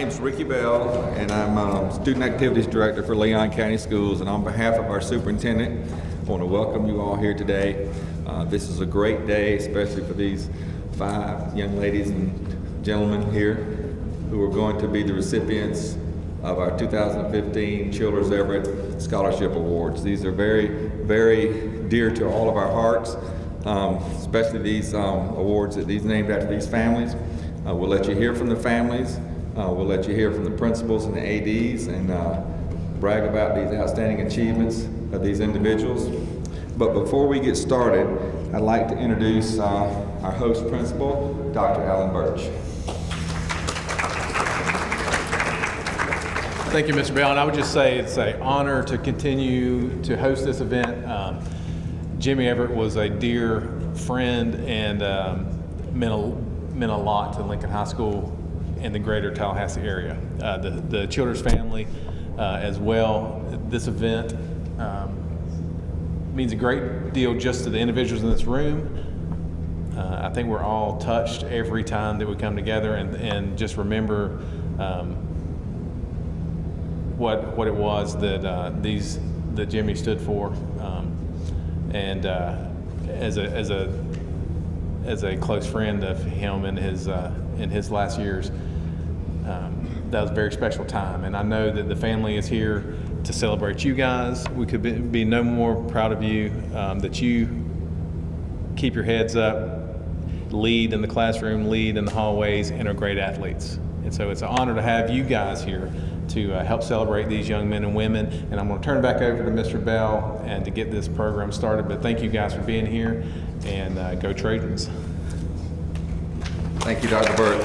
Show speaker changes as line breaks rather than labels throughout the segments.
name's Ricky Bell, and I'm Student Activities Director for Leon County Schools, and on behalf of our superintendent, I want to welcome you all here today. This is a great day, especially for these 5 young ladies and gentlemen here who are going to be the recipients of our 2015 Children's Everett Scholarship Awards. These are very, very dear to all of our hearts, especially these awards that these named after these families. We'll let you hear from the families. We'll let you hear from the principals and the ADs and brag about these outstanding achievements of these individuals. But before we get started, I'd like to introduce our host principal, Dr. Alan Birch.
Thank you, Mr. Bell. And I would just say it's an honor to continue to host this event. Jimmy Everett was a dear friend and meant a lot to Lincoln High School and the greater Tallahassee area. The Childers family as well. This event means a great deal just to the individuals in this room. I think we're all touched every time that we come together and just remember what it was that Jimmy stood for, and as a close friend of him in his last years, that was a very special time. And I know that the family is here to celebrate you guys. We could be no more proud of you, that you keep your heads up, lead in the classroom, lead in the hallways, and are great athletes. And so it's an honor to have you guys here to help celebrate these young men and women. And I'm going to turn it back over to Mr. Bell and to get this program started. But thank you guys for being here, and go Trojans.
Thank you, Dr. Birch.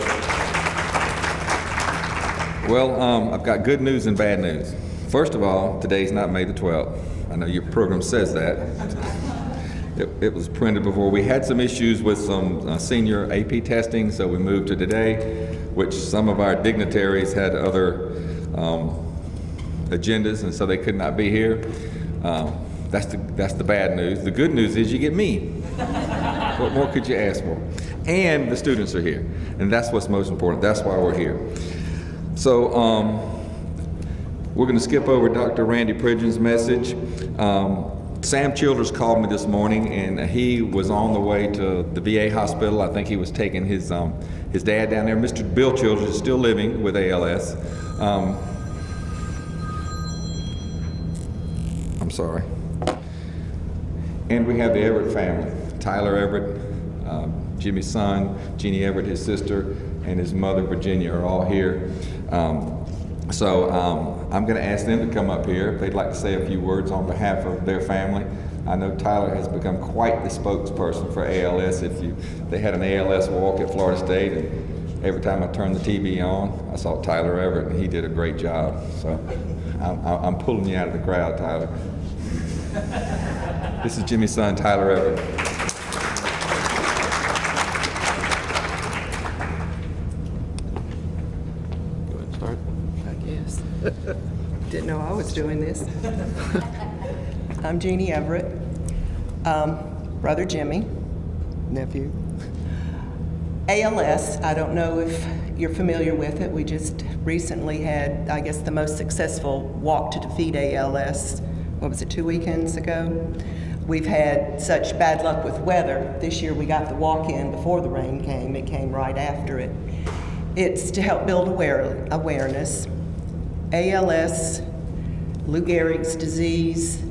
Well, I've got good news and bad news. First of all, today's not May the 12th. I know your program says that. It was printed before. We had some issues with some senior AP testing, so we moved to today, which some of our dignitaries had other agendas, and so they could not be here. That's the bad news. The good news is you get me. What more could you ask for? And the students are here, and that's what's most important. That's why we're here. So we're going to skip over Dr. Randy Pridgeon's message. Sam Childers called me this morning, and he was on the way to the VA hospital. I think he was taking his dad down there. Mr. Bill Childers is still living with ALS. I'm sorry. And we have the Everett family. Tyler Everett, Jimmy's son, Jeannie Everett, his sister, and his mother, Virginia, are all here. So I'm going to ask them to come up here if they'd like to say a few words on behalf of their family. I know Tyler has become quite the spokesperson for ALS. They had an ALS walk at Florida State, and every time I turned the TV on, I saw Tyler Everett, and he did a great job. So I'm pulling you out of the crowd, Tyler. This is Jimmy's son, Tyler Everett.
Didn't know I was doing this. I'm Jeannie Everett, brother Jimmy, nephew. ALS, I don't know if you're familiar with it. We just recently had, I guess, the most successful walk to defeat ALS. What was it, 2 weekends ago? We've had such bad luck with weather. This year we got the walk in before the rain came. It came right after it. It's to help build awareness. ALS, Lou Gehrig's disease,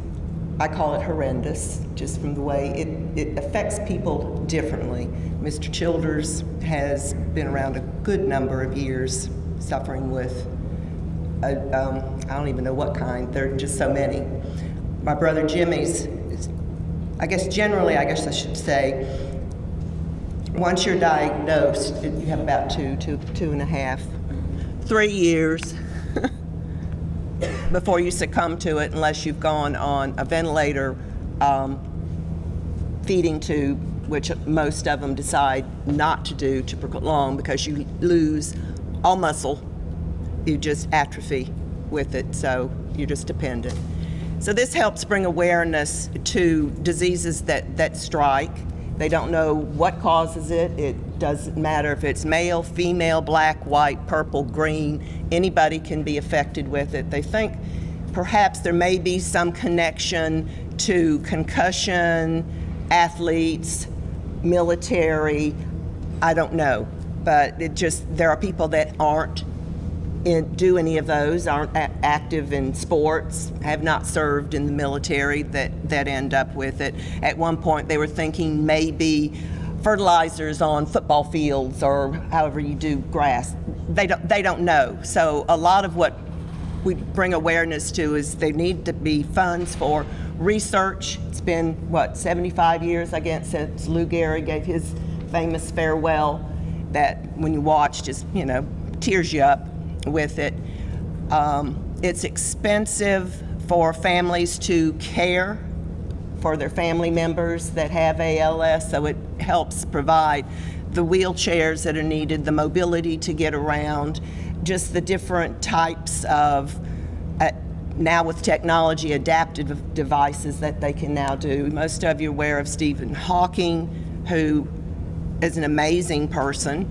I call it horrendous, just from the way it affects people differently. Mr. Childers has been around a good number of years suffering with, I don't even know what kind, there are just so many. My brother Jimmy's, I guess I should say, once you're diagnosed, you have about two and a half, 3 years before you succumb to it, unless you've gone on a ventilator feeding tube, which most of them decide not to do to prolong because you lose all muscle. You just atrophy with it, so you're just dependent. So this helps bring awareness to diseases that strike They don't know what causes it. It doesn't matter if it's male, female, black, white, purple, green. Anybody can be affected with it. They think perhaps there may be some connection to concussion, athletes, military. I don't know. But there are people that do any of those, aren't active in sports, have not served in the military that end up with it. At one point they were thinking maybe fertilizers on football fields or however you do grass. They don't know. So a lot of what we bring awareness to is there need to be funds for research. It's been, 75 years, I guess, since Lou Gehrig gave his famous farewell, that when you watch, just, tears you up with it. It's expensive for families to care for their family members that have ALS, so it helps provide the wheelchairs that are needed, the mobility to get around, just the different types of, now with technology, adaptive devices that they can now do. Most of you are aware of Stephen Hawking, who is an amazing person,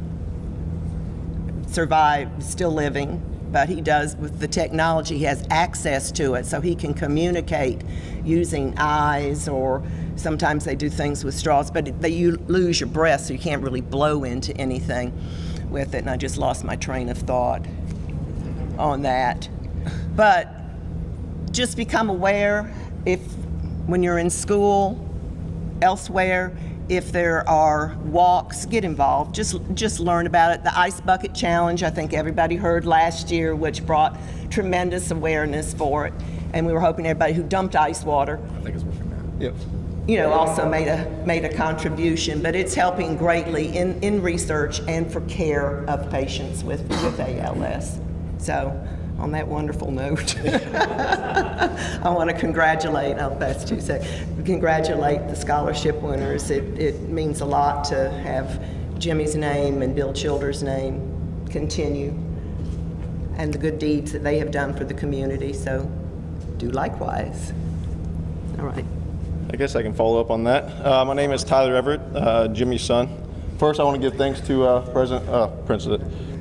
survived, still living, but he does, with the technology, he has access to it, so he can communicate using eyes, or sometimes they do things with straws, but you lose your breath, so you can't really blow into anything with it, and I just lost my train of thought on that. But just become aware, when you're in school, elsewhere, if there are walks, get involved. Just learn about it. The Ice Bucket Challenge, I think everybody heard last year, which brought tremendous awareness for it. And we were hoping everybody who dumped ice water,
I think it's working now. Yep.
Also made a contribution. But it's helping greatly in research and for care of patients with ALS. So, on that wonderful note, I want to congratulate the scholarship winners. It means a lot to have Jimmy's name and Bill Childers' name continue, and the good deeds that they have done for the community, so do likewise. All right.
I guess I can follow up on that. My name is Tyler Everett, Jimmy's son. First, I want to give thanks to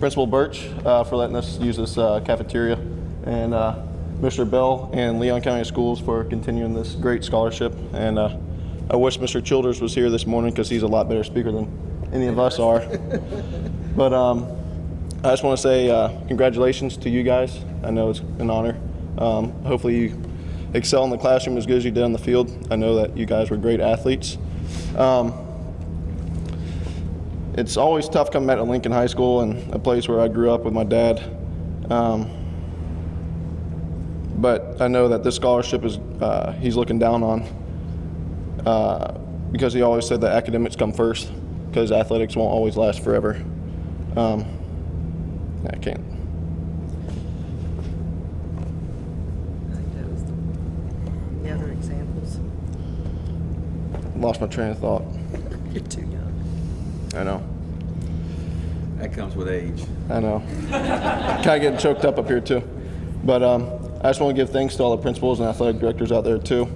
Principal Birch for letting us use this cafeteria, and Mr. Bell and Leon County Schools for continuing this great scholarship. And I wish Mr. Childers was here this morning, because he's a lot better speaker than any of us are. But I just want to say congratulations to you guys. I know it's an honor. Hopefully you excel in the classroom as good as you did on the field. I know that you guys were great athletes. It's always tough coming back to Lincoln High School, and a place where I grew up with my dad. But I know that this scholarship is he's looking down on, because he always said that academics come first, because athletics won't always last forever. I can't.
The other examples.
Lost my train of thought.
You're too young.
I know.
That comes with age.
I know. Kind of getting choked up here too. But I just want to give thanks to all the principals and athletic directors out there too,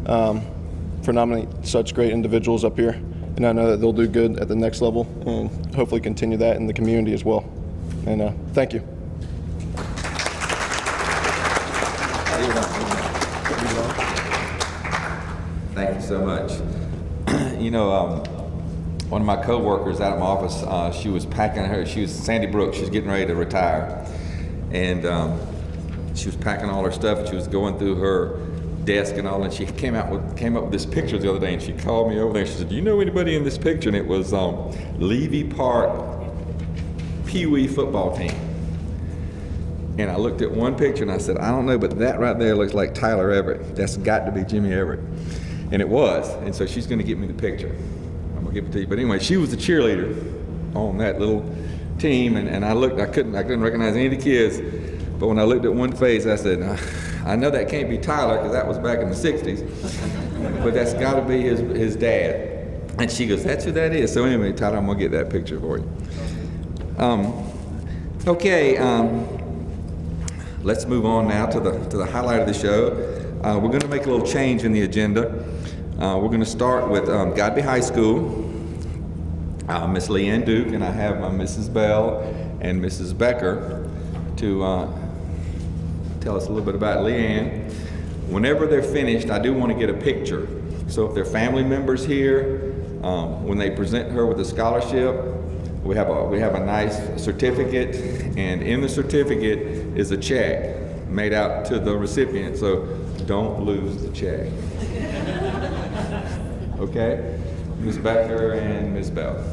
for nominating such great individuals up here. And I know that they'll do good at the next level, and hopefully continue that in the community as well. And thank you.
Thank you so much. One of my co-workers out of my office, she was Sandy Brooks, she's getting ready to retire. And she was packing all her stuff, and she was going through her desk and all, and she came up with this picture the other day, and she called me over there, and she said, "Do you know anybody in this picture?" And it was Levy Park Pee Wee football team. And I looked at one picture and I said, "I don't know, but that right there looks like Tyler Everett. That's got to be Jimmy Everett." And it was. And so she's going to get me the picture. I'm going to give it to you. But anyway, she was the cheerleader on that little team, and I looked, I couldn't recognize any of the kids. But when I looked at one face, I said, "I know that can't be Tyler, because that was back in the 60s. But that's got to be his dad." And she goes, "That's who that is." So anyway, Tyler, I'm going to get that picture for you. Let's move on now to the highlight of the show. We're going to make a little change in the agenda. We're going to start with Godby High School, Miss Leanne Duke, and I have Mrs. Bell and Mrs. Becker to tell us a little bit about Leanne. Whenever they're finished, I do want to get a picture. So if there are family members here, when they present her with a scholarship, we have a nice certificate, and in the certificate is a check made out to the recipient. So don't lose the check. Okay, Ms. Becker and Ms. Bell.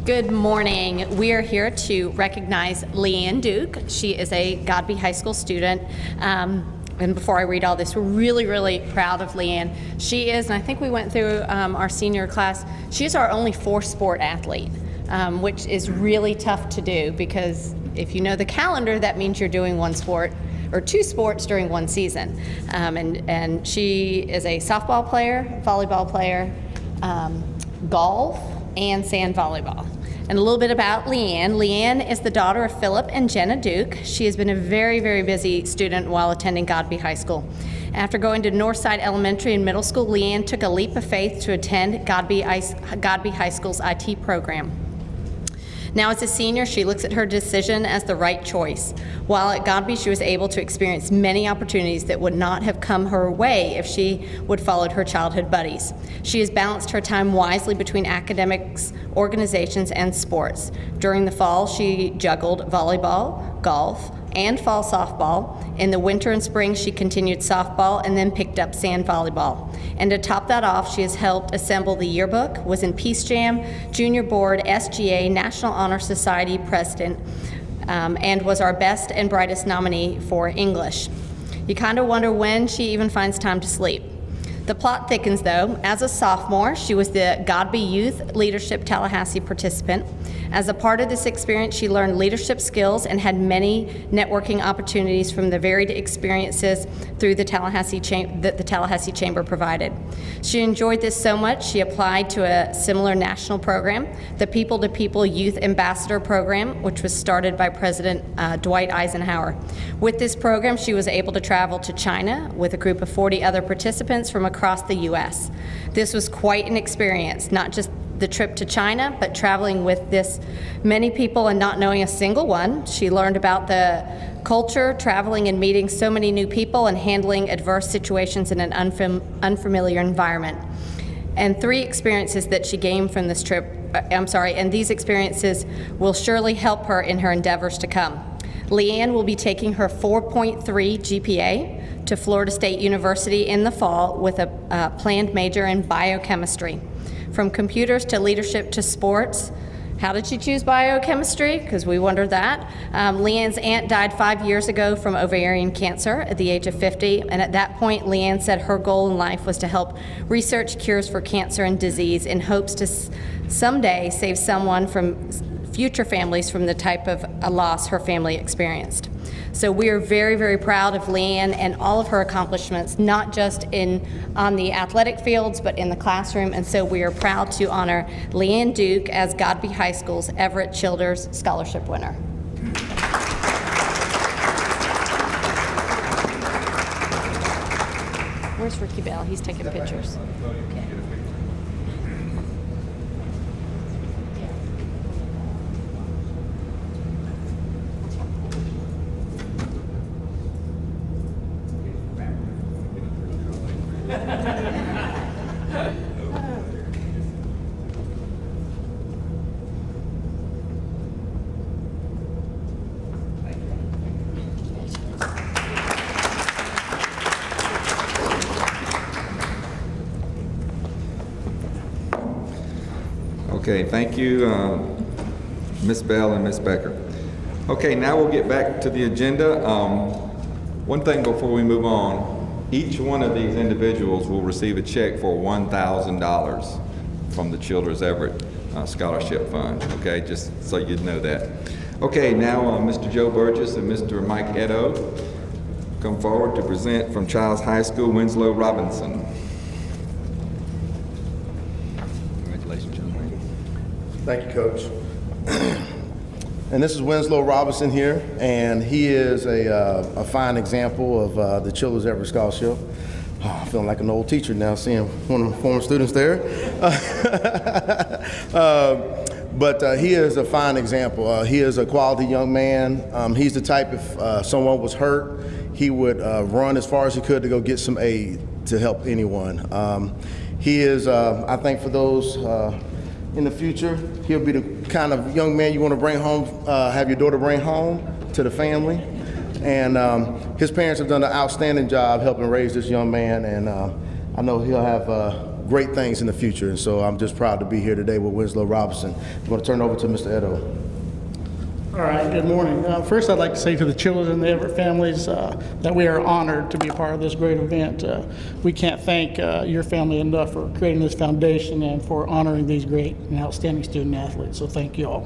Good morning. We are here to recognize Leanne Duke. She is a Godby High School student. And before I read all this, we're really, really proud of Leanne. She is, and I think we went through our senior class, she is our only four-sport athlete, which is really tough to do because if you know the calendar, that means you're doing one sport or two sports during one season. And she is a softball player, volleyball player, golf, and sand volleyball. And a little bit about Leanne. Leanne is the daughter of Philip and Jenna Duke. She has been a very, very busy student while attending Godby High School. After going to Northside Elementary and Middle School, Leanne took a leap of faith to attend Godby High School's IT program. Now as a senior, she looks at her decision as the right choice. While at Godby, she was able to experience many opportunities that would not have come her way if she would followed her childhood buddies. She has balanced her time wisely between academics, organizations, and sports. During the fall, she juggled volleyball, golf, and fall softball. In the winter and spring, she continued softball and then picked up sand volleyball. And to top that off, she has helped assemble the yearbook, was in Peace Jam, Junior Board, SGA, National Honor Society President, and was our best and brightest nominee for English. You kind of wonder when she even finds time to sleep. The plot thickens, though. As a sophomore, she was the Godby Youth Leadership Tallahassee participant. As a part of this experience, she learned leadership skills and had many networking opportunities from the varied experiences through the Tallahassee that the Tallahassee Chamber provided. She enjoyed this so much, she applied to a similar national program, the People to People Youth Ambassador Program, which was started by President Dwight Eisenhower. With this program, she was able to travel to China with a group of 40 other participants from across the U.S. This was quite an experience, not just the trip to China, but traveling with this many people and not knowing a single one. She learned about the culture, traveling and meeting so many new people, and handling adverse situations in an unfamiliar environment. And three experiences that she gained from this trip, and these experiences will surely help her in her endeavors to come. Leanne will be taking her 4.3 GPA to Florida State University in the fall with a planned major in biochemistry. From computers to leadership to sports. How did she choose biochemistry? Because we wondered that. Leanne's aunt died 5 years ago from ovarian cancer at the age of 50, and at that point, Leanne said her goal in life was to help research cures for cancer and disease in hopes to someday save someone from future families from the type of a loss her family experienced. So we are very, very proud of Leanne and all of her accomplishments, not just on the athletic fields, but in the classroom. And so we are proud to honor Leanne Duke as Godby High School's Everett Childers Scholarship winner. Where's Ricky Bell? He's taking pictures. Okay.
Okay, thank you, Ms. Bell and Ms. Becker. Okay, now we'll get back to the agenda. One thing before we move on, each one of these individuals will receive a check for $1,000 from the Children's Everett Scholarship Fund, okay, just so you'd know that. Okay, now Mr. Joe Burgess and Mr. Mike Edo come forward to present from Childs High School, Winslow Robinson. Congratulations, Joe.
Thank you, Coach.
And this is Winslow Robinson here, and he is a fine example of the Children's Everett Scholarship. Oh, I'm feeling like an old teacher now, seeing one of my former students there. But he is a fine example. He is a quality young man. He's the type, if someone was hurt, he would run as far as he could to go get some aid to help anyone. He is, I think for those in the future, he'll be the kind of young man you want to bring home, have your daughter bring home to the family. And his parents have done an outstanding job helping raise this young man, and I know he'll have great things in the future. And so I'm just proud to be here today with Winslow Robinson. I'm going to turn it over to Mr. Edo.
All right, good morning. First, I'd like to say to the children and the Everett families that we are honored to be a part of this great event. We can't thank your family enough for creating this foundation and for honoring these great and outstanding student athletes, so thank you all.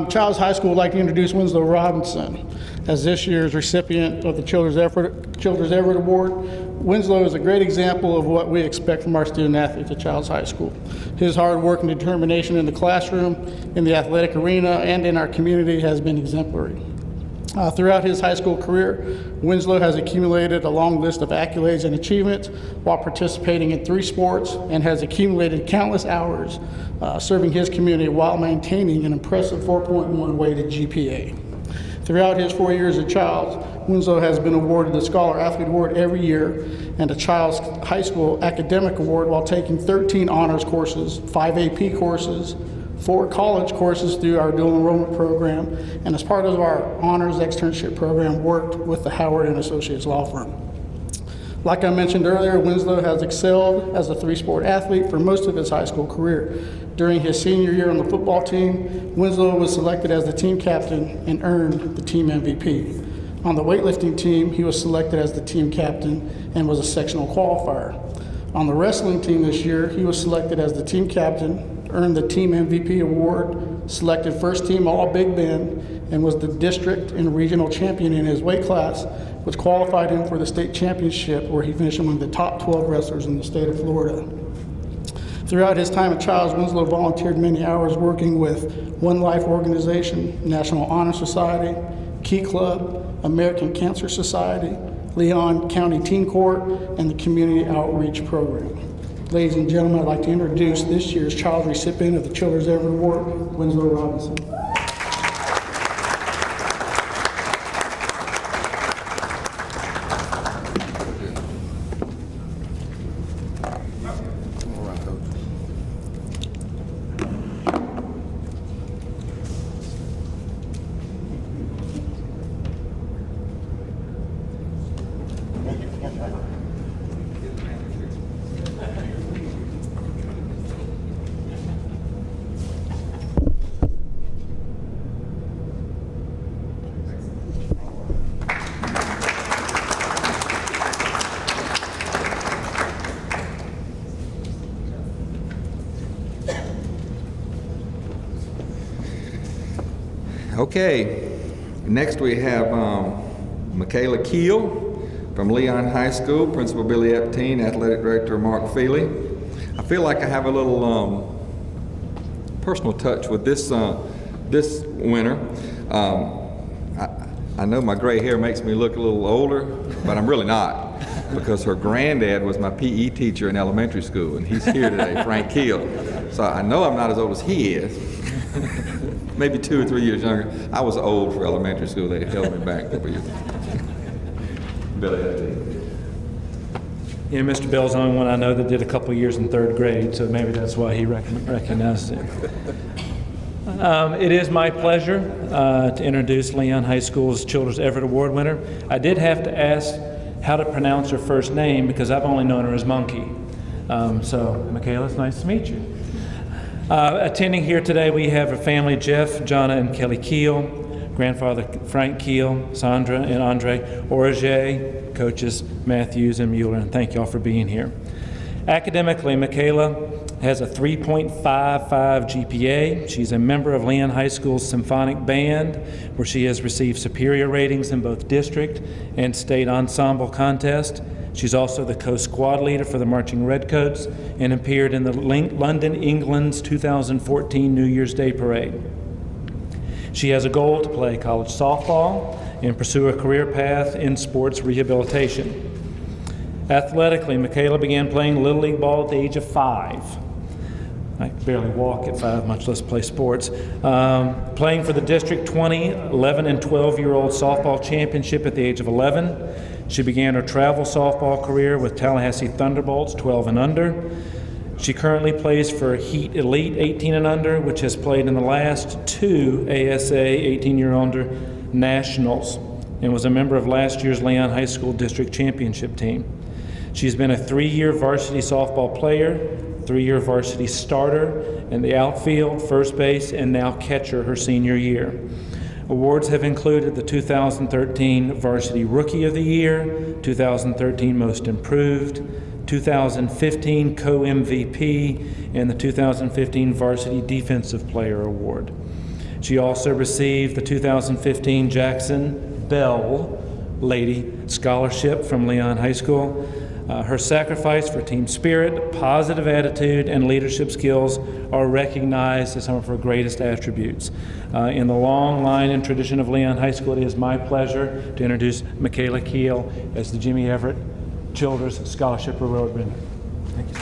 Childs High School would like to introduce Winslow Robinson as this year's recipient of the Children's Everett Award. Winslow is a great example of what we expect from our student athletes at Childs High School. His hard work and determination in the classroom, in the athletic arena, and in our community has been exemplary. Throughout his high school career, Winslow has accumulated a long list of accolades and achievements while participating in 3 sports and has accumulated countless hours serving his community while maintaining an impressive 4.1 weighted GPA. Throughout his 4 years at Childs, Winslow has been awarded the Scholar Athlete Award every year and a Childs High School Academic Award while taking 13 honors courses, 5 AP courses, 4 college courses through our dual enrollment program, and as part of our honors externship program, worked with the Howard & Associates law firm. Like I mentioned earlier, Winslow has excelled as a 3-sport athlete for most of his high school career. During his senior year on the football team, Winslow was selected as the team captain and earned the team MVP. On the weightlifting team, he was selected as the team captain and was a sectional qualifier. On the wrestling team this year, he was selected as the team captain, earned the team MVP award, selected first team All Big Bend, and was the district and regional champion in his weight class, which qualified him for the state championship, where he finished among the top 12 wrestlers in the state of Florida. Throughout his time at Childs, Winslow volunteered many hours working with One Life Organization, National Honor Society, Key Club, American Cancer Society, Leon County Teen Court, and the Community Outreach Program. Ladies and gentlemen, I'd like to introduce this year's Childs recipient of the Children's Everett Award, Winslow Robinson.
Okay, next we have Michaela Keel from Leon High School, Principal Billy Epteen, Athletic Director Mark Feely. I feel like I have a little personal touch with this this winner. I know my gray hair makes me look a little older, but I'm really not, because her granddad was my PE teacher in elementary school, and he's here today, Frank Keel. So I know I'm not as old as he is. Maybe 2 or 3 years younger. I was old for elementary school. They held me back a couple years. Billy.
Yeah, Mr. Bell's the only one I know that did a couple years in 3rd grade, so maybe that's why he recognized it. It is my pleasure to introduce Leon High School's Children's Everett Award winner. I did have to ask how to pronounce her first name because I've only known her as Monkey. So, Michaela, it's nice to meet you. Attending here today, we have a family, Jeff, Jonna, and Kelly Keel, grandfather Frank Keel, Sandra, and Andre Orage, coaches Matthews and Mueller, and thank you all for being here. Academically, Michaela has a 3.55 GPA. She's a member of Leon High School's Symphonic Band, where she has received superior ratings in both district and state ensemble contests. She's also the co-squad leader for the Marching Redcoats and appeared in the London, England's 2014 New Year's Day Parade. She has a goal to play college softball and pursue a career path in sports rehabilitation. Athletically, Michaela began playing Little League ball at the age of 5. I could barely walk at 5, much less play sports. Playing for the District 20 11 and 12-year-old softball championship at the age of 11. She began her travel softball career with Tallahassee Thunderbolts 12 and under. She currently plays for Heat Elite 18 and under, which has played in the last 2 ASA 18-year under nationals, and was a member of last year's Leon High School District Championship team. She's been a 3-year varsity softball player, 3-year varsity starter in the outfield, first base, and now catcher her senior year. Awards have included the 2013 Varsity Rookie of the Year, 2013 Most Improved, 2015 Co-MVP, and the 2015 Varsity Defensive Player Award. She also received the 2015 Jackson Bell Lady Scholarship from Leon High School. Her sacrifice for team spirit, positive attitude, and leadership skills are recognized as some of her greatest attributes. In the long line and tradition of Leon High School, it is my pleasure to introduce Michaela Keel as the Jimmy Everett Childers Scholarship Award winner. Thank you.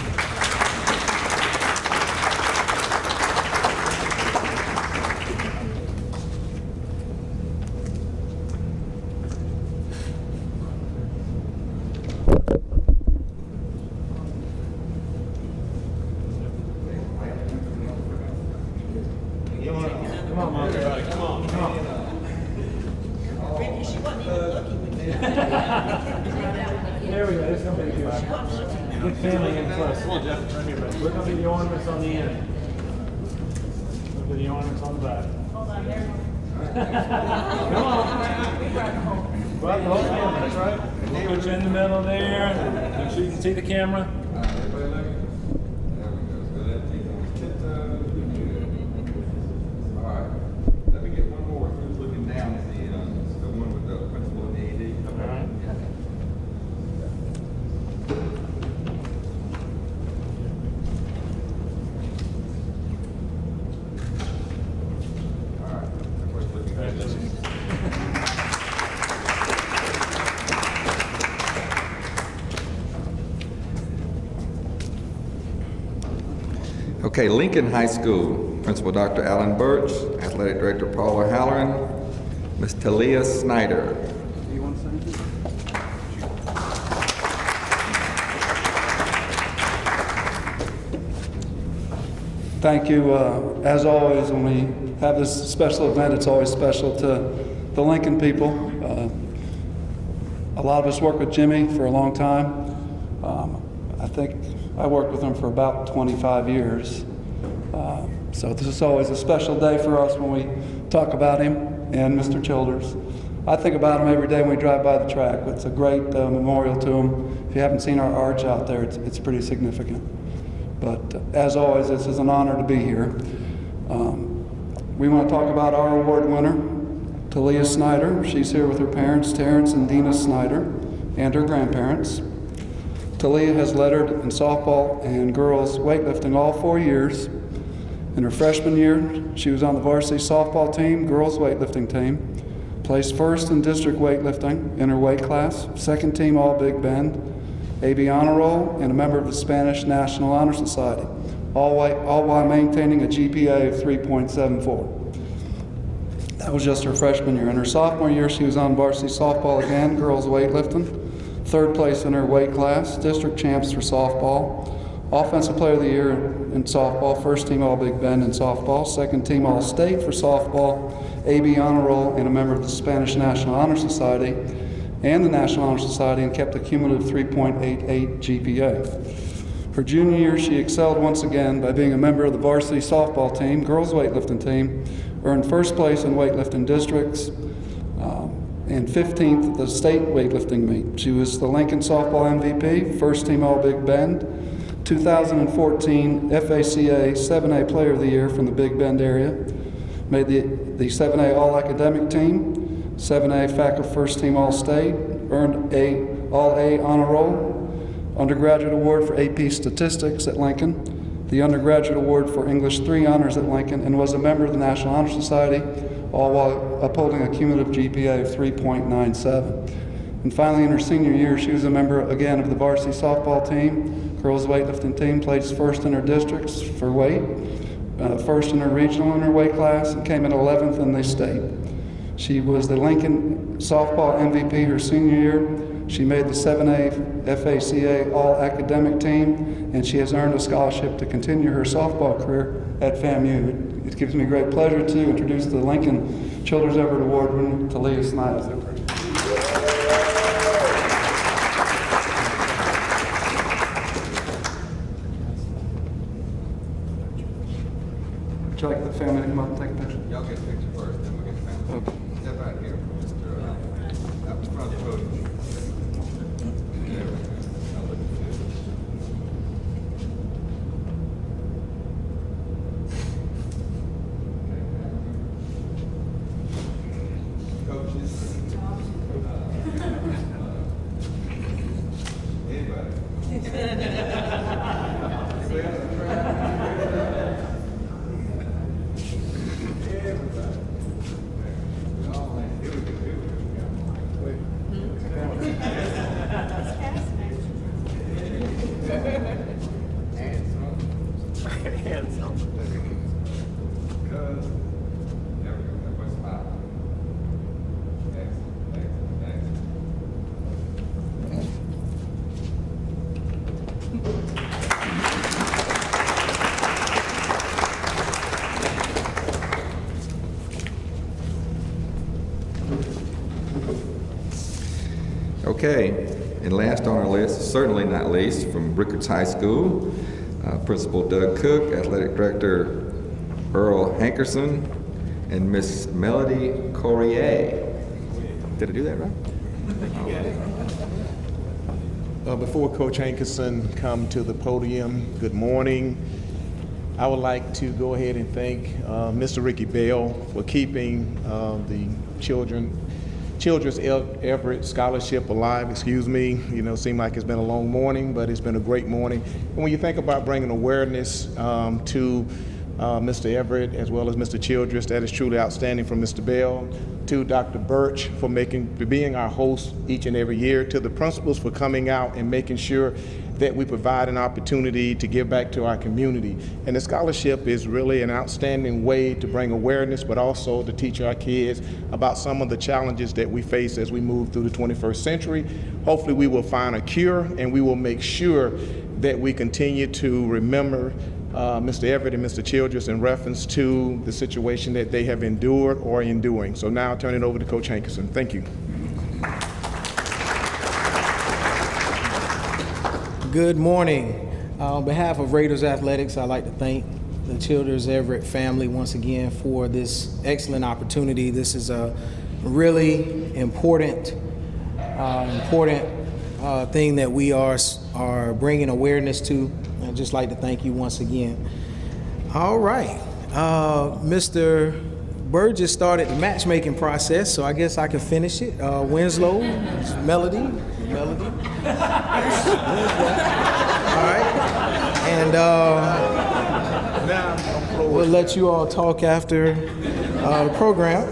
There we go. There's somebody here. Good family in close. Come on, Jeff. Right here, buddy. Look up at the ornaments on the end. Look at the ornaments on the back. Hold on, there. Come on. Well, the whole family, that's right. Put you in the middle there. Make sure you can see the camera.
Okay, Lincoln High School, Principal Dr. Alan Birch, Athletic Director Paula Halloran, Ms. Talia Snyder.
Thank you. As always, when we have this special event, it's always special to the Lincoln people. A lot of us worked with Jimmy for a long time. I think I worked with him for about 25 years. So this is always a special day for us when we talk about him and Mr. Childers. I think about him every day when we drive by the track. It's a great memorial to him. If you haven't seen our arch out there, it's pretty significant. But as always, this is an honor to be here. We want to talk about our award winner, Talia Snyder. She's here with her parents, Terrence and Dina Snyder, and her grandparents. Talia has lettered in softball and girls weightlifting all 4 years. In her freshman year, she was on the varsity softball team, girls weightlifting team, placed first in district weightlifting in her weight class, second team All Big Bend, AB Honor Roll, and a member of the Spanish National Honor Society, all while maintaining a GPA of 3.74. That was just her freshman year. In her sophomore year, she was on varsity softball again, girls weightlifting, third place in her weight class, district champs for softball, offensive player of the year in softball, first team All Big Bend in softball, second team All State for softball, AB Honor Roll, and a member of the Spanish National Honor Society and the National Honor Society, and kept a cumulative 3.88 GPA. Her junior year, she excelled once again by being a member of the varsity softball team, girls weightlifting team, earned first place in weightlifting districts, and 15th at the state weightlifting meet. She was the Lincoln softball MVP, first team All Big Bend, 2014 FACA 7A Player of the Year from the Big Bend area, made the 7A All Academic Team, 7A Faculty First Team All State, earned a All A Honor Roll, undergraduate award for AP Statistics at Lincoln, the undergraduate award for English 3 honors at Lincoln, and was a member of the National Honor Society, all while upholding a cumulative GPA of 3.97. And finally, in her senior year, she was a member again of the varsity softball team, girls weightlifting team, placed first in her districts for weight, first in her regional in her weight class, and came in 11th in the state. She was the Lincoln softball MVP her senior year. She made the 7A FACA all-academic team, and she has earned a scholarship to continue her softball career at FAMU. It gives me great pleasure to introduce the Lincoln Children's Everett Award winner, Talia Snyder. Would you like the family to come up and take a picture?
Y'all get a picture first, then we'll get the family.
Okay.
Step out here, Mr. Up in front of the podium. There we go. Now look at this. Coaches. Anybody? Okay, and last on our list, certainly not least, from Rickards High School, Principal Doug Cook, Athletic Director Earl Hankerson, and Miss Melody Corrier. Did I do that right?
Before Coach Hankerson come to the podium, good morning. I would like to go ahead and thank Mr. Ricky Bell for keeping the Children's Everett Scholarship alive, You know, it seemed like it's been a long morning, but it's been a great morning. And when you think about bringing awareness to Mr. Everett as well as Mr. Childress, that is truly outstanding from Mr. Bell, to Dr. Birch for being our host each and every year, to the principals for coming out and making sure that we provide an opportunity to give back to our community. And the scholarship is really an outstanding way to bring awareness, but also to teach our kids about some of the challenges that we face as we move through the 21st century. Hopefully we will find a cure, and we will make sure that we continue to remember Mr. Everett and Mr. Childress in reference to the situation that they have endured or are enduring. So now I'll turn it over to Coach Hankerson. Thank you.
Good morning. On behalf of Raiders Athletics, I'd like to thank the Children's Everett family once again for this excellent opportunity. This is a really important thing that we are bringing awareness to. I'd just like to thank you once again. All right. Mr. Burgess started the matchmaking process, so I guess I can finish it. Winslow, Melody. All right. And we'll let you all talk after the program.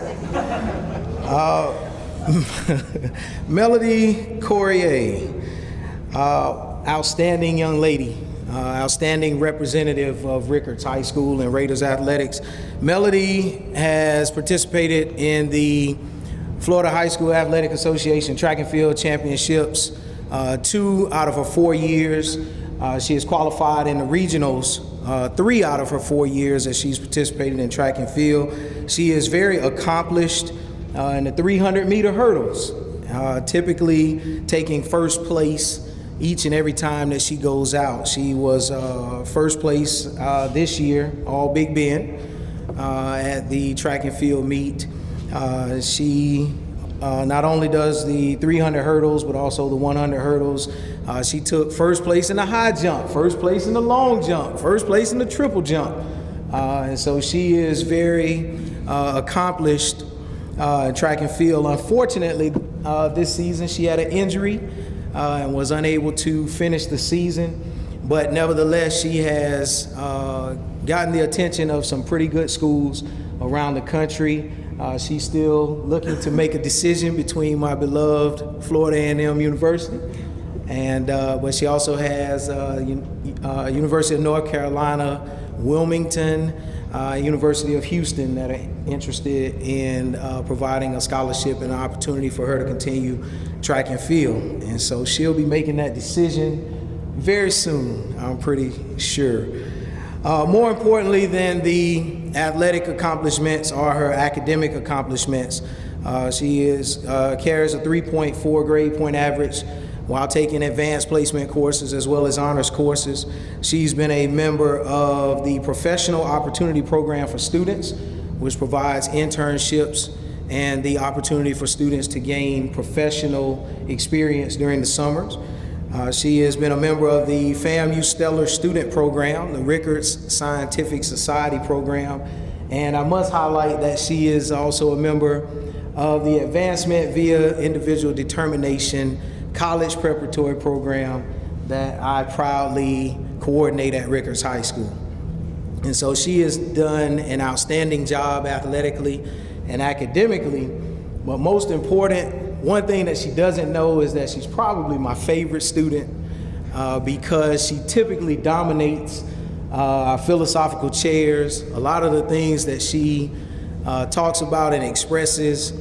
Melody Corrier, outstanding young lady. Outstanding representative of Rickards High School and Raiders Athletics. Melody has participated in the Florida High School Athletic Association Track and Field Championships 2 out of her 4 years. She has qualified in the regionals 3 out of her 4 years that she's participated in track and field. She is very accomplished in the 300-meter hurdles, typically taking first place each and every time that she goes out. She was first place this year, all Big Bend, at the track and field meet. She not only does the 300 hurdles, but also the 100 hurdles. She took first place in the high jump, first place in the long jump, first place in the triple jump. And so she is very accomplished in track and field. Unfortunately, this season she had an injury and was unable to finish the season, but nevertheless she has gotten the attention of some pretty good schools around the country, She's still looking to make a decision between my beloved Florida A&M University, and but she also has University of North Carolina, Wilmington, University of Houston that are interested in providing a scholarship and an opportunity for her to continue track and field. And so she'll be making that decision very soon, I'm pretty sure. More importantly than the athletic accomplishments are her academic accomplishments. She carries a 3.4 grade point average while taking advanced placement courses as well as honors courses. She's been a member of the Professional Opportunity Program for Students, which provides internships and the opportunity for students to gain professional experience during the summers. She has been a member of the FAMU Stellar Student Program, the Rickards Scientific Society Program, and I must highlight that she is also a member of the Advancement via Individual Determination College Preparatory Program that I proudly coordinate at Rickards High School. And so she has done an outstanding job athletically and academically, but most important, one thing that she doesn't know is that she's probably my favorite student because she typically dominates our philosophical chairs. A lot of the things that she talks about and expresses,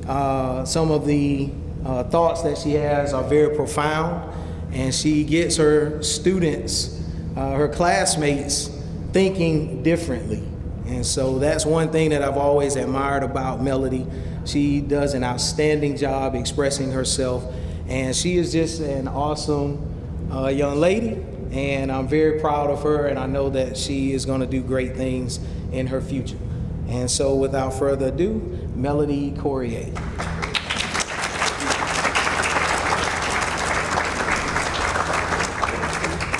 some of the thoughts that she has are very profound, and she gets her students, her classmates, thinking differently. And so that's one thing that I've always admired about Melody. She does an outstanding job expressing herself, and she is just an awesome young lady, and I'm very proud of her, and I know that she is going to do great things in her future. And so without further ado, Melody Courier.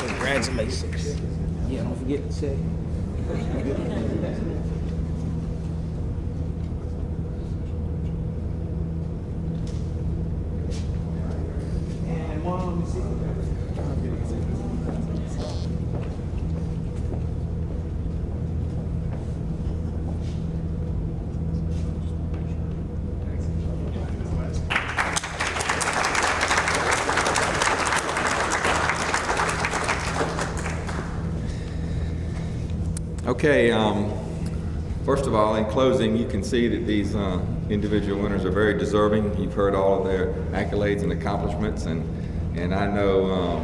Congratulations. Yeah, don't forget to say. And Mom, see.
Okay, first of all, in closing, you can see that these individual winners are very deserving. You've heard all of their accolades and accomplishments, and I know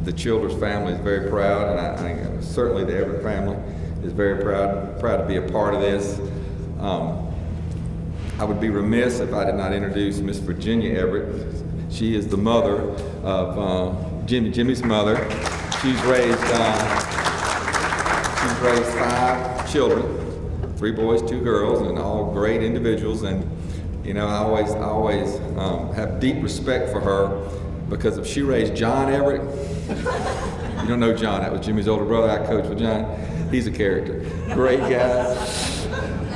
the Childers family is very proud, and I certainly the Everett family is very proud to be a part of this. I would be remiss if I did not introduce Miss Virginia Everett. She is the mother of Jimmy's mother. She's raised 5 children, 3 boys, 2 girls, and all great individuals. And you know, I always have deep respect for her, because if she raised John Everett, you don't know John, that was Jimmy's older brother. I coached with John. He's a character, great guy.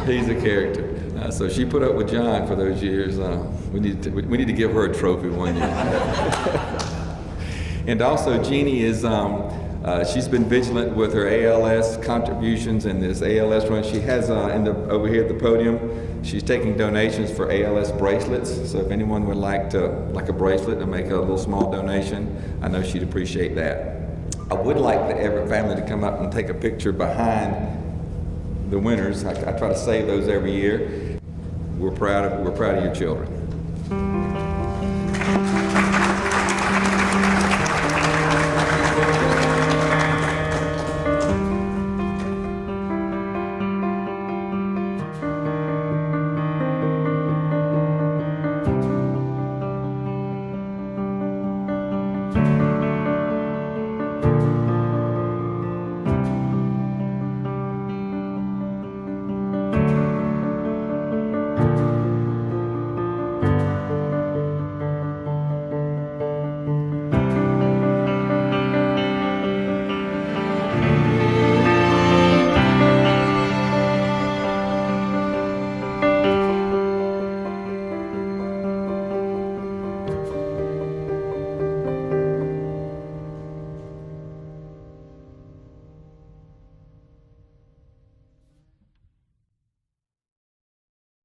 He's a character. So she put up with John for those years. We need to give her a trophy one year. And also, Jeannie is. She's been vigilant with her ALS contributions in this ALS run. She has over here at the podium, she's taking donations for ALS bracelets. So if anyone would like a bracelet and make a little small donation, I know she'd appreciate that. I would like the Everett family to come up and take a picture behind the winners. I try to save those every year. We're proud of your children.